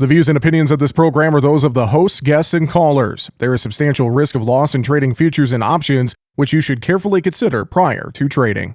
The views and opinions of this program are those of the hosts, guests, and callers. There is substantial risk of loss in trading futures and options, which you should carefully consider prior to trading.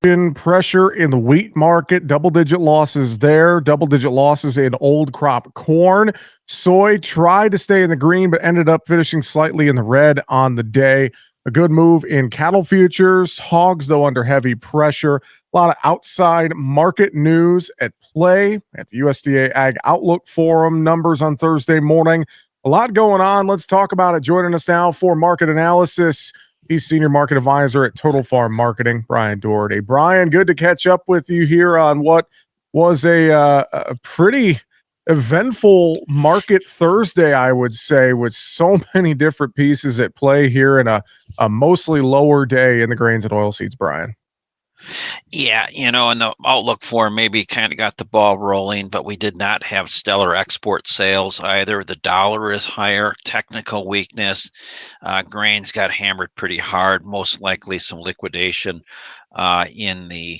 In pressure in the wheat market, double-digit losses there, double-digit losses in old crop corn. Soy tried to stay in the green, but ended up finishing slightly in the red on the day. A good move in cattle futures. Hogs, though, under heavy pressure. A lot of outside market news at play at the USDA Ag Outlook Forum numbers on Thursday morning. A lot going on. Let's talk about it. Joining us now for market analysis, he's Senior Market Advisor at Total Farm Marketing, Brian Doherty. Brian, good to catch up with you here on what was a pretty eventful market Thursday, I would say, with so many different pieces at play here in a mostly lower day in the grains and oilseeds, Brian. Yeah, and the outlook for maybe kind of got the ball rolling, but we did not have stellar export sales either. The dollar is higher, technical weakness. Grains got hammered pretty hard, most likely some liquidation in the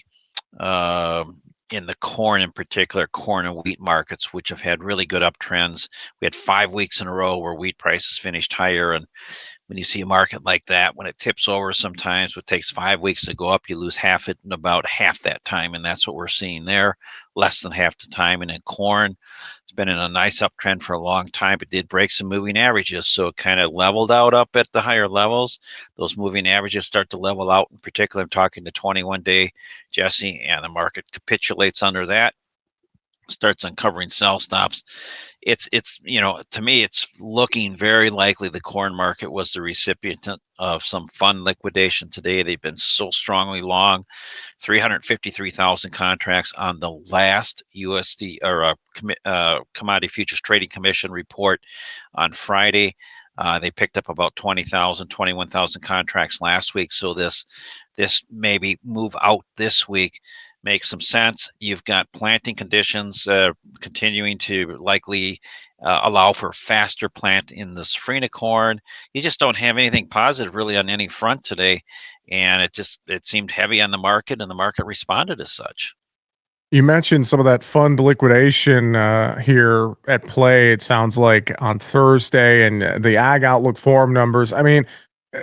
corn in particular, corn and wheat markets, which have had really good uptrends. We had 5 weeks in a row where wheat prices finished higher, and when you see a market like that, when it tips over sometimes, it takes 5 weeks to go up, you lose half it in about half that time. And that's what we're seeing there, less than half the time. And in corn, it's been in a nice uptrend for a long time. It did break some moving averages. So it kind of leveled out up at the higher levels. Those moving averages start to level out. In particular, I'm talking the 21-day, Jesse, and the market capitulates under that, starts uncovering sell stops. It's to me, it's looking very likely the corn market was the recipient of some fund liquidation today. They've been so strongly long, 353,000 contracts on the last USD or Commodity Futures Trading Commission report on Friday. They picked up about 20,000, 21,000 contracts last week. So this maybe move out this week makes some sense. You've got planting conditions continuing to likely allow for faster plant in the safrinha corn. You just don't have anything positive really on any front today, and it seemed heavy on the market, and the market responded as such. You mentioned some of that fund liquidation here at play, it sounds like, on Thursday, and the Ag Outlook Forum numbers. I mean,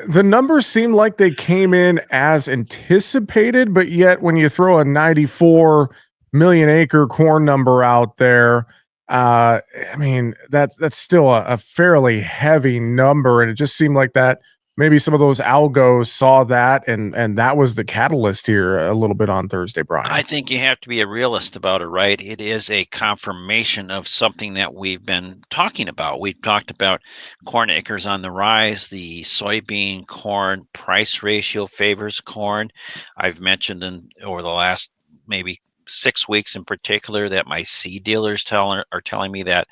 the numbers seem like they came in as anticipated, but yet when you throw a 94 million acre corn number out there, I mean, that's still a fairly heavy number. And it just seemed like that maybe some of those algos saw that, and that was the catalyst here a little bit on Thursday, I Brian. think you have to be a realist about it, right? It is a confirmation of something that we've been talking about. We've talked about corn acres on the rise. The soybean corn price ratio favors corn. I've mentioned over the last maybe 6 weeks in particular that my seed dealers are telling me that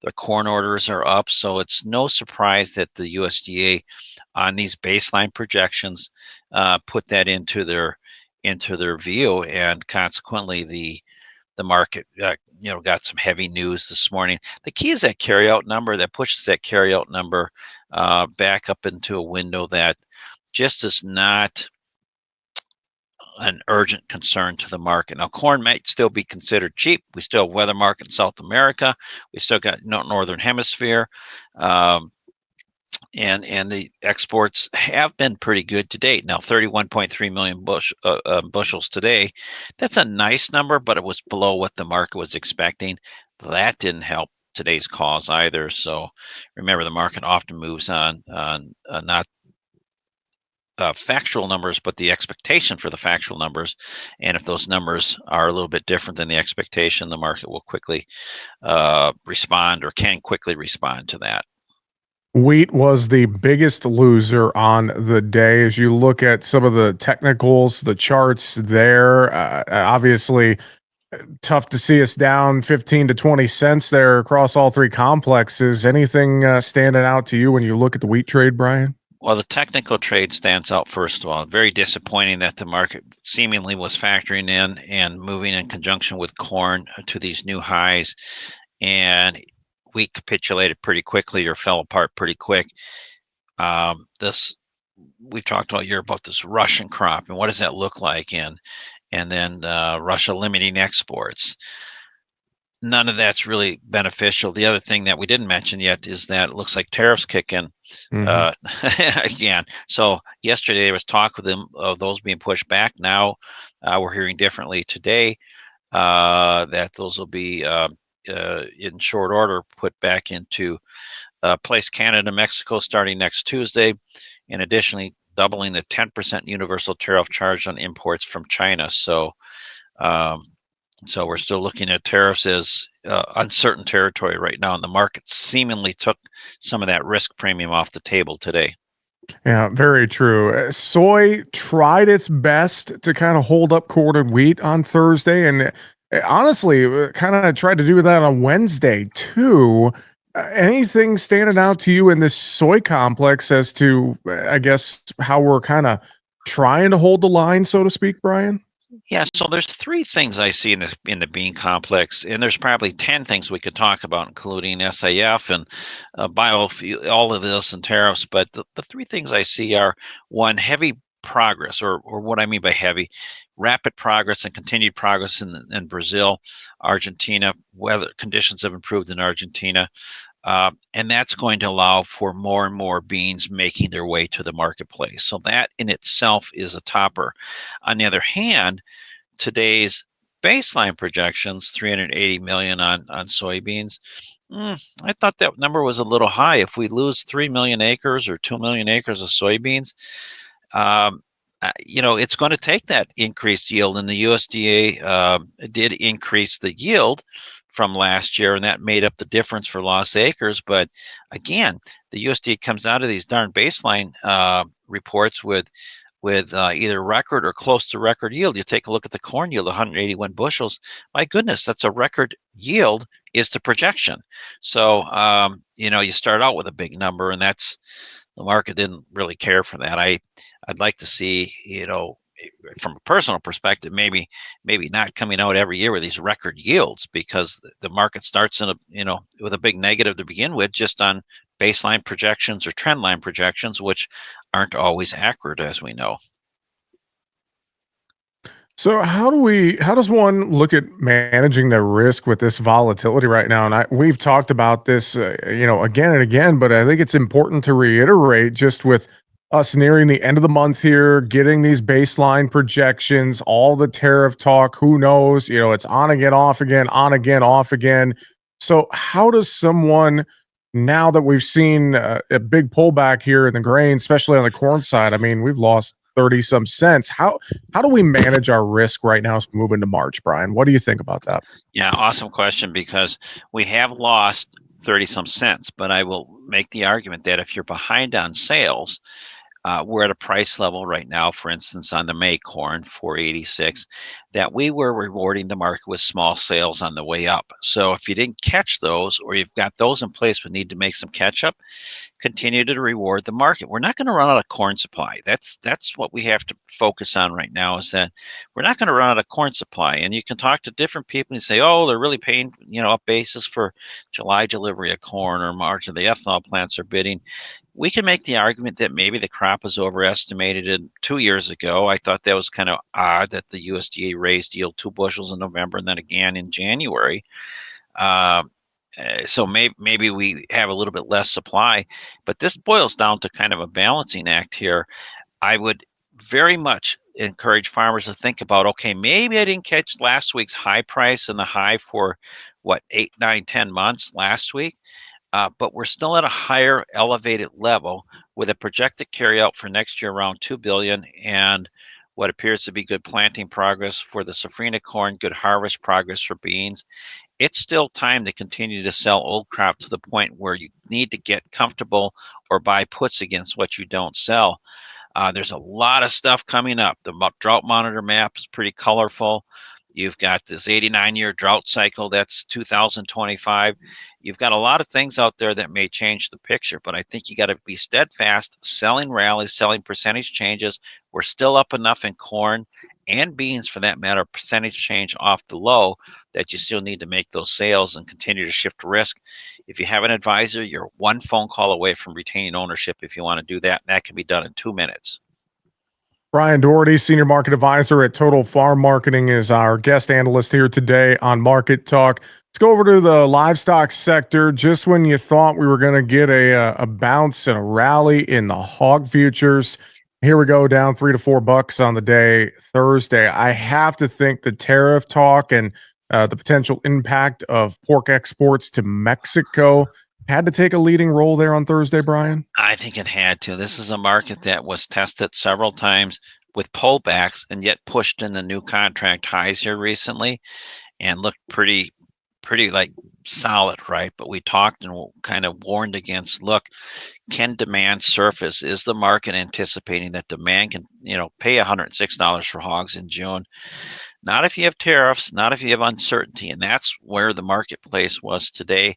the corn orders are up. So it's no surprise that the USDA on these baseline projections put that into their view, and consequently the market got some heavy news this morning. The key is that carryout number that pushes that carryout number back up into a window that just is not an urgent concern to the market. Now, corn might still be considered cheap. We still have weather market in South America. We still got northern hemisphere. And the exports have been pretty good to date. Now, 31.3 million bushels today. That's a nice number, but it was below what the market was expecting. That didn't help today's calls either. So remember, the market often moves on not factual numbers, but the expectation for the factual numbers. And if those numbers are a little bit different than the expectation, the market will quickly respond, or can quickly respond to that. Wheat was the biggest loser on the day. As you look at some of the technicals, the charts there, obviously tough to see us down 15 to 20 cents there across all three complexes. Anything standing out to you when you look at the wheat trade, Brian? Well, the technical trade stands out first of all. Very disappointing that the market seemingly was factoring in and moving in conjunction with corn to these new highs, and wheat capitulated pretty quickly or fell apart pretty quick. This we've talked all year about this Russian crop and what does that look like, and then Russia limiting exports. none of that's really beneficial. The other thing that we didn't mention yet is that it looks like tariffs kick in Hmm. uh, again. So yesterday there was talk of those being pushed back. Now we're hearing differently today that those will be in short order put back into place. Canada and Mexico starting next Tuesday, and additionally doubling the 10% universal tariff charge on imports from China. Um, so we're still looking at tariffs as uncertain territory right now, and the market seemingly took some of that risk premium off the table today. Yeah, very true. Soy tried its best to kind of hold up corn and wheat on Thursday, and honestly, kind of tried to do that on Wednesday too. Anything standing out to you in this soy complex as to, I guess, how we're kind of trying to hold the line, so to speak, Brian? Yeah, so there's three things I see in the bean complex, and there's probably 10 things we could talk about, including SAF and biofuel, all of this and tariffs. But the three things I see are one, heavy progress, or what I mean by heavy, rapid progress and continued progress in Brazil, Argentina. Weather conditions have improved in Argentina. And that's going to allow for more and more beans making their way to the marketplace. So that in itself is a topper. On the other hand, today's baseline projections, 380 million on soybeans. I thought that number was a little high. If we lose 3 million acres or 2 million acres of soybeans, um, it's going to take that increased yield. And the USDA did increase the yield from last year, and that made up the difference for lost acres. But again, the USDA comes out of these darn baseline reports with either record or close to record yield. You take a look at the corn yield, 181 bushels. My goodness, that's a record yield is the projection. So, you start out with a big number, and the market didn't really care for that. I'd like to see, from a personal perspective, maybe not coming out every year with these record yields, because the market starts with a big negative to begin with, just on baseline projections or trend line projections, which aren't always accurate, as we know. So how does one look at managing the risk with this volatility right now? And we've talked about this, again and again, but I think it's important to reiterate just with us nearing the end of the month here, getting these baseline projections, all the tariff talk, who knows, it's on again, off again, on again, off again. So how does someone, now that we've seen a big pullback here in the grain, especially on the corn side, I mean, we've lost 30 some cents. How do we manage our risk right now as we move into March, Brian? What do you think about that? Yeah, awesome question, because we have lost 30 some cents, but I will make the argument that if you're behind on sales, we're at a price level right now, for instance, on the May corn, 486, that we were rewarding the market with small sales on the way up. So if you didn't catch those, or you've got those in place but need to make some catch up, continue to reward the market. We're not going to run out of corn supply. That's what we have to focus on right now, is that we're not going to run out of corn supply. And you can talk to different people and say, oh, they're really paying, up basis for July delivery of corn, or March, or the ethanol plants are bidding. We can make the argument that maybe the crop was overestimated 2 years ago. I thought that was kind of odd that the USDA raised yield 2 bushels in November and then again in January. Uh, so maybe we have a little bit less supply, but this boils down to kind of a balancing act here. I would very much encourage farmers to think about, okay, maybe I didn't catch last week's high price and the high for what, 8, 9, 10 months last week. But we're still at a higher elevated level with a projected carryout for next year around 2 billion, and what appears to be good planting progress for the safrinha corn, good harvest progress for beans. It's still time to continue to sell old crop to the point where you need to get comfortable or buy puts against what you don't sell. There's a lot of stuff coming up. The drought monitor map is pretty colorful. You've got this 89-year drought cycle, that's 2025. You've got a lot of things out there that may change the picture, but I think you got to be steadfast, selling rallies, selling percentage changes. We're still up enough in corn and beans, for that matter, percentage change off the low, that you still need to make those sales and continue to shift risk. If you have an advisor, you're one phone call away from retaining ownership if you want to do that, and that can be done in 2 minutes. Brian Doherty, Senior Market Advisor at Total Farm Marketing, is our guest analyst here today on Market Talk. Let's go over to the livestock sector. Just when you thought we were going to get a bounce and a rally in the hog futures, here we go down $3 to $4 on the day Thursday. I have to think the tariff talk and the potential impact of pork exports to Mexico had to take a leading role there on Thursday, Brian. I think it had to. This is a market that was tested several times with pullbacks and yet pushed in the new contract highs here recently and looked pretty like solid, right? But we talked and kind of warned against, look, can demand surface? Is the market anticipating that demand can, pay $106 for hogs in June? Not if you have tariffs, not if you have uncertainty. And that's where the marketplace was today.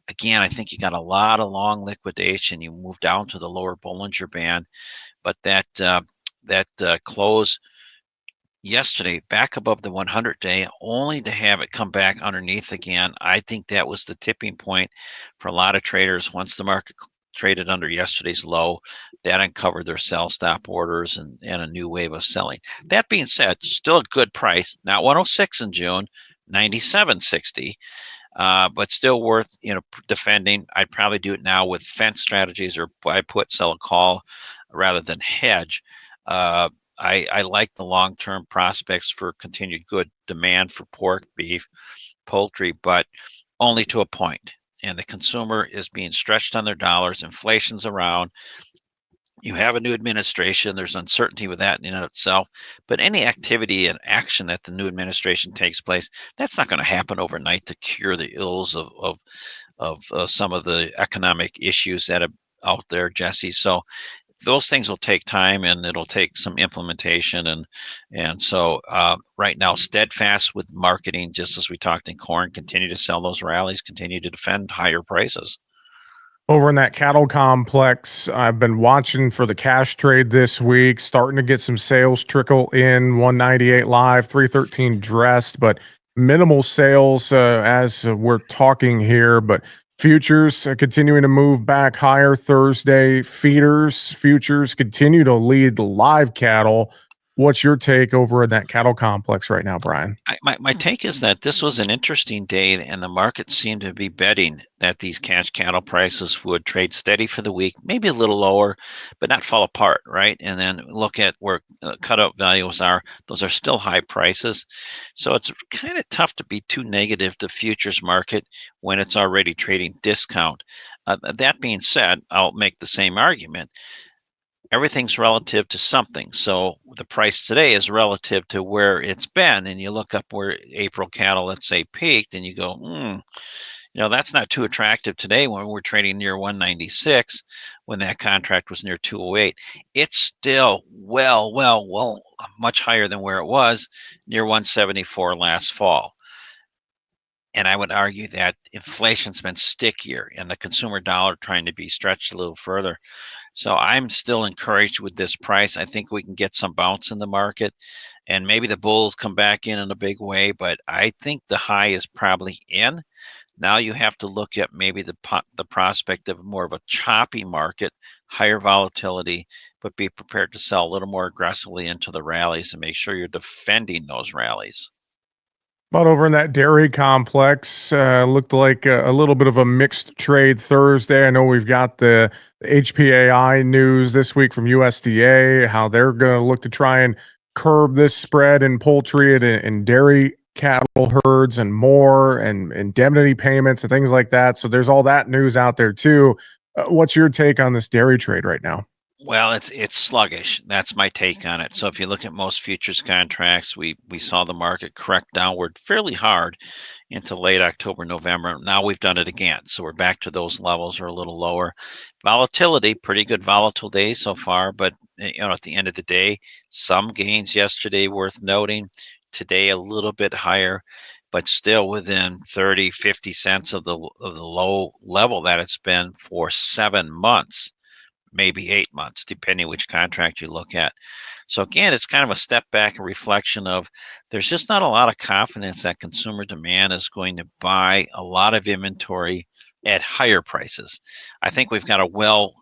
Again, I think you got a lot of long liquidation. You move down to the lower Bollinger Band, but that close yesterday back above the 100-day, only to have it come back underneath again. I think that was the tipping point for a lot of traders. Once the market traded under yesterday's low, that uncovered their sell stop orders and a new wave of selling. That being said, still a good price, not 106 in June, 97.60. But still worth defending. I'd probably do it now with fence strategies or buy put, sell a call rather than hedge. Uh, I like the long-term prospects for continued good demand for pork, beef, poultry, but only to a point. And the consumer is being stretched on their dollars. Inflation's around. You have a new administration. There's uncertainty with that in and of itself. But any activity and action that the new administration takes place, that's not going to happen overnight to cure the ills of some of the economic issues that are out there, Jesse. So those things will take time and it'll take some implementation and so right now steadfast with marketing, just as we talked in corn, continue to sell those rallies, continue to defend higher prices. Over in that cattle complex, I've been watching for the cash trade this week, starting to get some sales trickle in 198 live, 313 dressed, but minimal sales as we're talking here. But futures continuing to move back higher Thursday. Feeders, futures continue to lead the live cattle. What's your take over in that cattle complex right now, Brian? My take is that this was an interesting day, and the market seemed to be betting that these cash cattle prices would trade steady for the week, maybe a little lower, but not fall apart, right? And then look at where cutout values are. Those are still high prices. So it's kind of tough to be too negative to futures market when it's already trading discount. That being said, I'll make the same argument. Everything's relative to something. So the price today is relative to where it's been. And you look up where April cattle, let's say, peaked, and you go, that's not too attractive today when we're trading near 196 when that contract was near 208. It's still well, much higher than where it was near 174 last fall. And I would argue that inflation's been stickier and the consumer dollar trying to be stretched a little further. So I'm still encouraged with this price. I think we can get some bounce in the market and maybe the bulls come back in a big way, but I think the high is probably in. Now you have to look at maybe the prospect of more of a choppy market, higher volatility, but be prepared to sell a little more aggressively into the rallies and make sure you're defending those rallies. But over in that dairy complex, looked like a little bit of a mixed trade Thursday. I know we've got the HPAI news this week from USDA, how they're going to look to try and curb this spread in poultry and dairy cattle herds and more, and indemnity payments and things like that. So there's all that news out there too. What's your take on this dairy trade right now? Well, it's sluggish. That's my take on it. So if you look at most futures contracts, we saw the market correct downward fairly hard into late October, November. Now we've done it again. So we're back to those levels or a little lower. Volatility, pretty good volatile day so far, but at the end of the day, some gains yesterday worth noting. Today a little bit higher, but still within 30, 50 cents of the low level that it's been for 7 months, maybe 8 months, depending which contract you look at. So again, it's kind of a step back and reflection of there's just not a lot of confidence that consumer demand is going to buy a lot of inventory at higher prices. I think we've got a well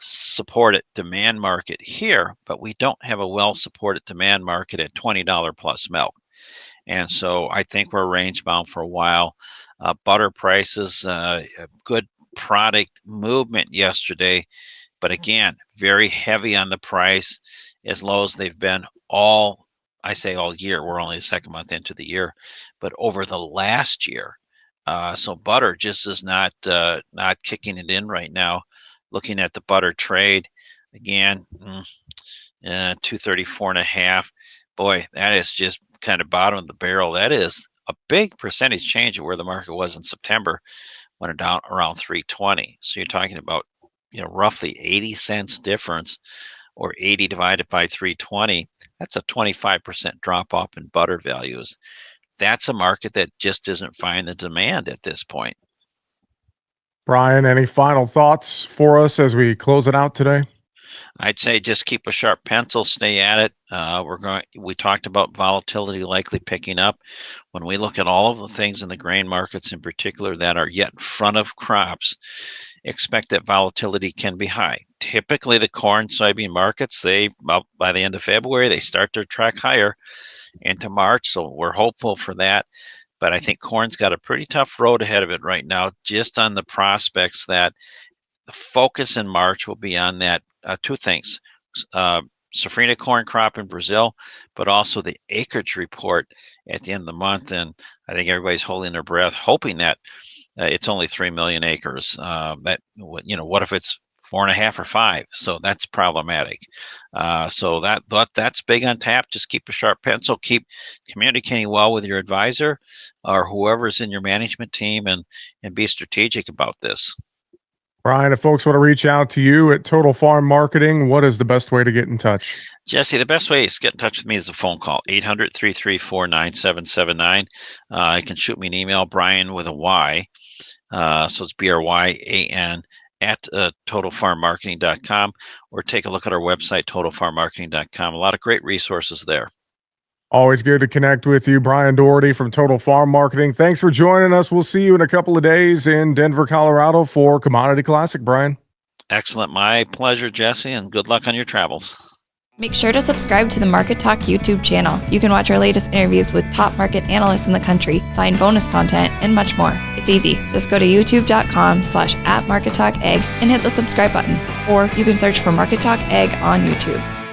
supported demand market here, but we don't have a well supported demand market at $20 plus milk. And so I think we're range bound for a while. Butter prices, good product movement yesterday, but again, very heavy on the price, as low as they've been I say all year. We're only the second month into the year, but over the last year. So butter just is not kicking it in right now. Looking at the butter trade again, 234.5. Boy, that is just kind of bottom of the barrel. That is a big percentage change of where the market was in September when it down around 320. So you're talking about, roughly 80 cents difference, or 80 divided by 320. That's a 25% drop off in butter values. That's a market that just isn't finding the demand at this point. Brian, any final thoughts for us as we close it out today? I'd say just keep a sharp pencil, stay at it. We talked about volatility likely picking up. When we look at all of the things in the grain markets in particular that are yet in front of crops, expect that volatility can be high. Typically, the corn, soybean markets, by the end of February, they start to track higher into March. So we're hopeful for that. But I think corn's got a pretty tough road ahead of it right now, just on the prospects that the focus in March will be on that two things. Safrinha corn crop in Brazil, but also the acreage report at the end of the month. And I think everybody's holding their breath, hoping that it's only 3 million acres. What if it's 4.5 or 5? So that's problematic. So that's big on tap. Just keep a sharp pencil. Keep communicating well with your advisor or whoever's in your management team, and be strategic about this. Brian, if folks want to reach out to you at Total Farm Marketing, what is the best way to get in touch? Jesse, the best way is to get in touch with me is a phone call, 800-334-9779. You can shoot me an email, Brian with a Y. So it's BRYAN at totalfarmmarketing.com, or take a look at our website, totalfarmmarketing.com. A lot of great resources there. Always good to connect with you, Brian Doherty from Total Farm Marketing. Thanks for joining us. We'll see you in a couple of days in Denver, Colorado for Commodity Classic, Brian. Excellent. My pleasure, Jesse, and good luck on your travels. Make sure to subscribe to the Market Talk YouTube channel. You can watch our latest interviews with top market analysts in the country, find bonus content, and much more. It's easy. Just go to youtube.com/@MarketTalkAg and hit the subscribe button. Or you can search for Market Talk Ag on YouTube.